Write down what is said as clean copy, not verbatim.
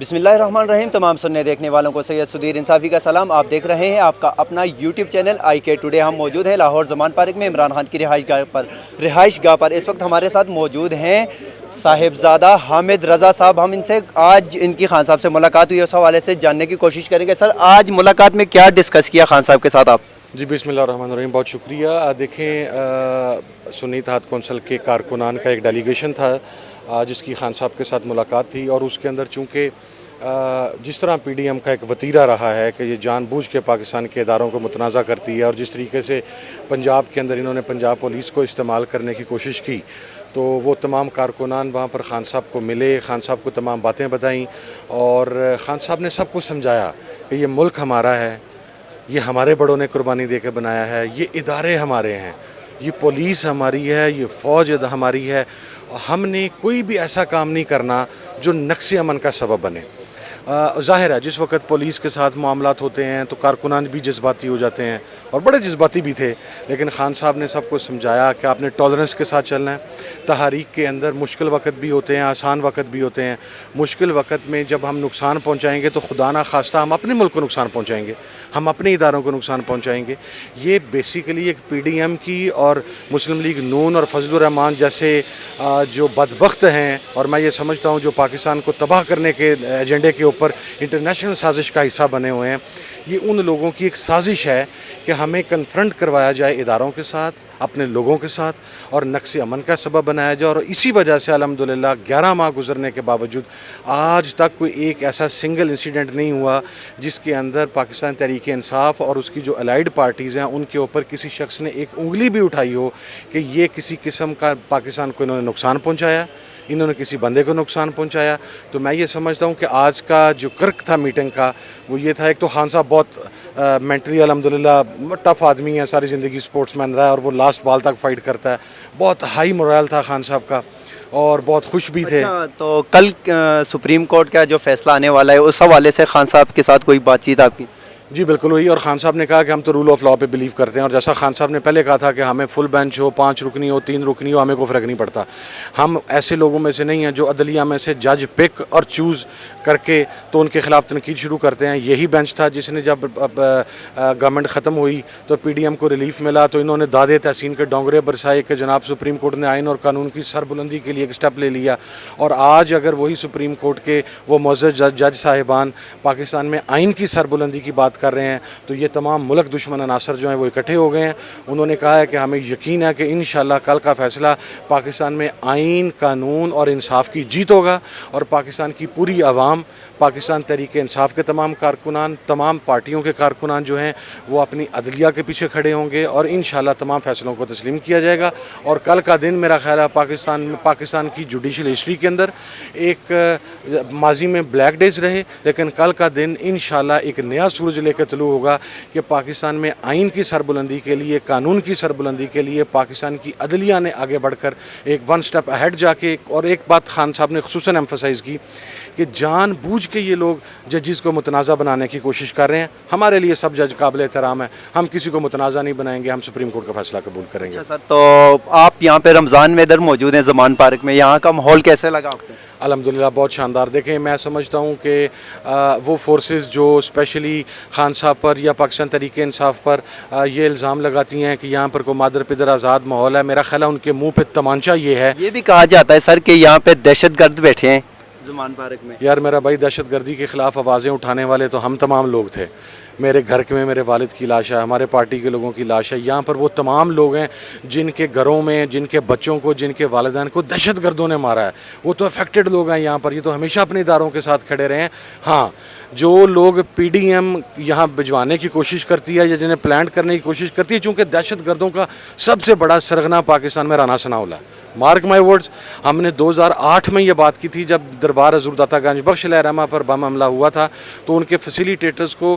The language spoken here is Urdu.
بسم اللہ الرحمن الرحیم. تمام سننے دیکھنے والوں کو سید صدیر انصافی کا سلام. آپ دیکھ رہے ہیں آپ کا اپنا یوٹیوب چینل آئی کے ٹوڈے. ہم موجود ہیں لاہور زمان پارک میں عمران خان کی رہائش گاہ پر. اس وقت ہمارے ساتھ موجود ہیں صاحبزادہ حامد رضا صاحب. ہم ان سے آج ان کی خان صاحب سے ملاقات ہوئی, اس حوالے سے جاننے کی کوشش کریں گے. سر, آج ملاقات میں کیا ڈسکس کیا خان صاحب کے ساتھ آپ؟ جی بسم اللہ الرحمن الرحیم, بہت شکریہ. دیکھیں, سنی اتحاد کونسل کے کارکنان کا ایک ڈیلیگیشن تھا جس کی خان صاحب کے ساتھ ملاقات تھی, اور اس کے اندر چونکہ جس طرح پی ڈی ایم کا ایک وتیرہ رہا ہے کہ یہ جان بوجھ کے پاکستان کے اداروں کو متنازع کرتی ہے, اور جس طریقے سے پنجاب کے اندر انہوں نے پنجاب پولیس کو استعمال کرنے کی کوشش کی, تو وہ تمام کارکنان وہاں پر خان صاحب کو ملے, خان صاحب کو تمام باتیں بتائیں, اور خان صاحب نے سب کو سمجھایا کہ یہ ملک ہمارا ہے, یہ ہمارے بڑوں نے قربانی دے کے بنایا ہے, یہ ادارے ہمارے ہیں, یہ پولیس ہماری ہے, یہ فوج ہماری ہے. ہم نے کوئی بھی ایسا کام نہیں کرنا جو نقص امن کا سبب بنے. ظاہر ہے جس وقت پولیس کے ساتھ معاملات ہوتے ہیں تو کارکنان بھی جذباتی ہو جاتے ہیں, اور بڑے جذباتی بھی تھے, لیکن خان صاحب نے سب کو سمجھایا کہ آپ نے ٹالرنس کے ساتھ چلنا ہے. تحریک کے اندر مشکل وقت بھی ہوتے ہیں, آسان وقت بھی ہوتے ہیں. مشکل وقت میں جب ہم نقصان پہنچائیں گے تو خدا نہ خواستہ ہم اپنے ملک کو نقصان پہنچائیں گے, ہم اپنے اداروں کو نقصان پہنچائیں گے. یہ بیسیکلی ایک پی ڈی ایم کی اور مسلم لیگ نون اور فضل الرحمان جیسے جو بدبخت ہیں, اور میں یہ سمجھتا ہوں جو پاکستان کو تباہ کرنے کے ایجنڈے کے اوپر انٹرنیشنل سازش کا حصہ بنے ہوئے ہیں, یہ ان لوگوں کی ایک سازش ہے کہ ہمیں کنفرنٹ کروایا جائے اداروں کے ساتھ, اپنے لوگوں کے ساتھ, اور نقص امن کا سبب بنایا جائے. اور اسی وجہ سے الحمدللہ 11 ماہ گزرنے کے باوجود آج تک کوئی ایک ایسا سنگل انسیڈنٹ نہیں ہوا جس کے اندر پاکستان تحریک انصاف اور اس کی جو الائیڈ پارٹیز ہیں ان کے اوپر کسی شخص نے ایک انگلی بھی اٹھائی ہو کہ یہ کسی قسم کا پاکستان کو انہوں نے نقصان پہنچایا, انہوں نے کسی بندے کو نقصان پہنچایا. تو میں یہ سمجھتا ہوں کہ آج کا جو کرک تھا میٹنگ کا وہ یہ تھا, ایک تو خان صاحب بہت مینٹلی الحمدللہ ٹف آدمی ہے, ساری زندگی سپورٹس مین رہا ہے, اور وہ لاسٹ بال تک فائٹ کرتا ہے. بہت ہائی مورال تھا خان صاحب کا, اور بہت خوش بھی تھے. تو کل سپریم کورٹ کا جو فیصلہ آنے والا ہے اس حوالے سے خان صاحب کے ساتھ کوئی بات چیت آپ کی؟ جی بالکل ہوئی, اور خان صاحب نے کہا کہ ہم تو رول آف لاء پہ بلیو کرتے ہیں, اور جیسا خان صاحب نے پہلے کہا تھا کہ ہمیں فل بینچ ہو, 5 رکنی ہو, 3 رکنی ہو, ہمیں کوئی فرق نہیں پڑتا. ہم ایسے لوگوں میں سے نہیں ہیں جو عدلیہ میں سے جج پک اور چوز کر کے تو ان کے خلاف تنقید شروع کرتے ہیں. یہی بینچ تھا جس نے جب گورنمنٹ ختم ہوئی تو پی ڈی ایم کو ریلیف ملا تو انہوں نے دادے تحسین کے ڈونگرے برسائے کہ جناب سپریم کورٹ نے آئین اور قانون کی سربلندی کے لیے ایک سٹیپ لے لیا. اور آج اگر وہی سپریم کورٹ کے وہ معزز جج صاحبان پاکستان میں آئین کی سربلندی کی بات کر رہے ہیں تو یہ تمام ملک دشمن عناصر جو ہیں وہ اکٹھے ہو گئے ہیں. انہوں نے کہا ہے کہ ہمیں یقین ہے کہ انشاءاللہ کل کا فیصلہ پاکستان میں آئین, قانون اور انصاف کی جیت ہوگا, اور پاکستان کی پوری عوام, پاکستان تحریک انصاف کے تمام کارکنان, تمام پارٹیوں کے کارکنان جو ہیں وہ اپنی عدلیہ کے پیچھے کھڑے ہوں گے, اور انشاءاللہ تمام فیصلوں کو تسلیم کیا جائے گا. اور کل کا دن میرا خیال ہے پاکستان کی جوڈیشل ہسٹری کے اندر ایک ماضی میں بلیک ڈیز رہے, لیکن کل کا دن انشاءاللہ ایک نیا سورج لے کے طلوع ہوگا کہ پاکستان میں آئین کی سربلندی کے لیے, قانون کی سربلندی کے لیے پاکستان کی عدلیہ نے آگے بڑھ کر ایک 1 سٹیپ اہیڈ جا کے. اور ایک بات خان صاحب نے خصوصاً ایمفسائز کی کہ جان بوجھ کے یہ لوگ ججز کو متنازع بنانے کی کوشش کر رہے ہیں. ہمارے لیے سب جج قابل احترام ہے, ہم کسی کو متنازع نہیں بنائیں گے, ہم سپریم کورٹ کا فیصلہ قبول کریں گے. اچھا سر, تو آپ یہاں پہ رمضان میں ادھر موجود ہیں زمان پارک میں, یہاں کا ماحول کیسے لگا آپ کو؟ الحمدللہ بہت شاندار. دیکھیں, میں سمجھتا ہوں کہ وہ فورسز جو اسپیشلی خان صاحب پر یا پاکستان تحریک انصاف پر یہ الزام لگاتی ہیں کہ یہاں پر کوئی مادر پدر آزاد ماحول ہے, میرا خیال ہے ان کے منہ پہ تمانچہ یہ ہے. یہ بھی کہا جاتا ہے سر کہ یہاں پہ دہشت گرد بیٹھے ہیں زمان پارک میں. یار میرا بھائی, دہشت گردی کے خلاف آوازیں اٹھانے والے تو ہم تمام لوگ تھے. میرے گھر میں میرے والد کی لاش ہے, ہمارے پارٹی کے لوگوں کی لاش ہے. یہاں پر وہ تمام لوگ ہیں جن کے گھروں میں, جن کے بچوں کو, جن کے والدین کو دہشت گردوں نے مارا ہے. وہ تو افیکٹڈ لوگ ہیں یہاں پر, یہ تو ہمیشہ اپنے اداروں کے ساتھ کھڑے رہے ہیں. ہاں, جو لوگ پی ڈی ایم یہاں بھجوانے کی کوشش کرتی ہے یا جنہیں پلانٹ کرنے کی کوشش کرتی ہے, چونکہ دہشت گردوں کا سب سے بڑا سرغنہ پاکستان میں رانا ثناءاللہ ہے. مارک مائی ورڈز, ہم نے 2008 میں یہ بات کی تھی جب دربار حضور داتا گنج بخش علیہ رحمہ پر بم حملہ ہوا تھا, تو ان کے فیسیلیٹیٹرز کو